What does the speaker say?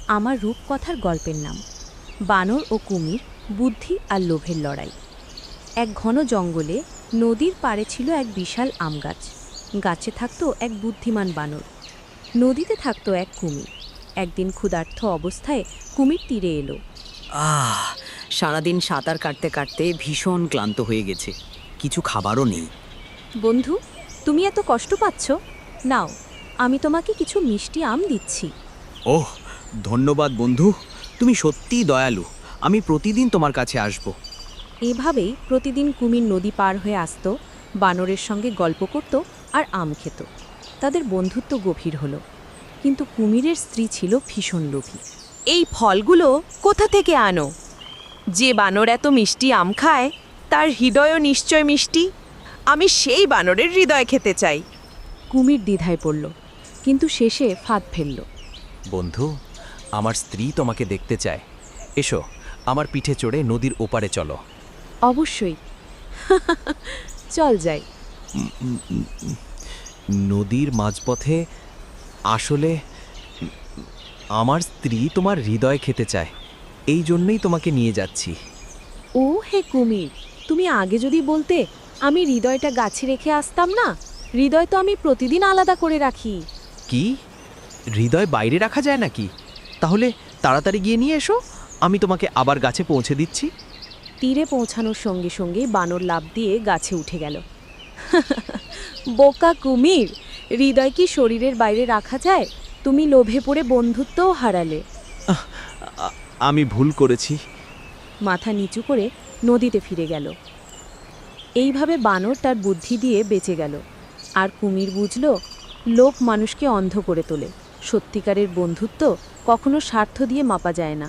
আমার রূপকথার গল্পের নাম বানর ও কুমির, বুদ্ধি আর লোভের লড়াই। এক ঘন জঙ্গলে নদীর পাড়ে ছিল এক বিশাল আম গাছ। গাছে থাকতো এক বুদ্ধিমান বানর, নদীতে থাকতো এক কুমির। একদিন ক্ষুধার্ত অবস্থায় কুমির তীরে এলো। আহ সারাদিন সাঁতার কাটতে কাটতে ভীষণ ক্লান্ত হয়ে গেছে, কিছু খাবারও নেই। বন্ধু, তুমি এত কষ্ট পাচ্ছ? নাও, আমি তোমাকে কিছু মিষ্টি আম দিচ্ছি। ওহ, ধন্যবাদ বন্ধু, তুমি সত্যিই দয়ালু। আমি প্রতিদিন তোমার কাছে আসব। এভাবেই প্রতিদিন কুমির নদী পার হয়ে আসতো, বানরের সঙ্গে গল্প করত আর আম খেত। তাদের বন্ধুত্ব গভীর হলো। কিন্তু কুমিরের স্ত্রী ছিল ভীষণ লোভী। এই ফলগুলো কোথা থেকে আনো? যে বানর এত মিষ্টি আম খায় তার হৃদয়ও নিশ্চয় মিষ্টি। আমি সেই বানরের হৃদয় খেতে চাই। কুমির দ্বিধায় পড়ল, কিন্তু শেষে ফাঁদ ফেলল। বন্ধু, আমার স্ত্রী তোমাকে দেখতে চায়। এসো, আমার পিঠে চড়ে নদীর ওপারে চলো। অবশ্যই। চল যাই। নদীর মাঝপথে আসলে আমার স্ত্রী তোমার হৃদয় খেতে চায়, এই জন্যই তোমাকে নিয়ে যাচ্ছি। ও হে কুমির, তুমি আগে যদি বলতে, আমি হৃদয়টা গাছে রেখে আসতাম না। হৃদয় তো আমি প্রতিদিন আলাদা করে রাখি। কি, হৃদয় বাইরে রাখা যায় নাকি? তাহলে তাড়াতাড়ি গিয়ে নিয়ে এসো, আমি তোমাকে আবার গাছে পৌঁছে দিচ্ছি। তীরে পৌঁছানোর সঙ্গে সঙ্গে বানর লাফ দিয়ে গাছে উঠে গেল। বোকা কুমির, হৃদয় কি শরীরের বাইরে রাখা যায়? তুমি লোভে পড়ে বন্ধুত্বও হারালে। আমি ভুল করেছি। মাথা নিচু করে নদীতে ফিরে গেল। এইভাবে বানর তার বুদ্ধি দিয়ে বেঁচে গেল। আর কুমির বুঝল, লোভ মানুষকে অন্ধ করে তোলে। সত্যিকারের বন্ধুত্ব কখনো স্বার্থ দিয়ে মাপা যায় না।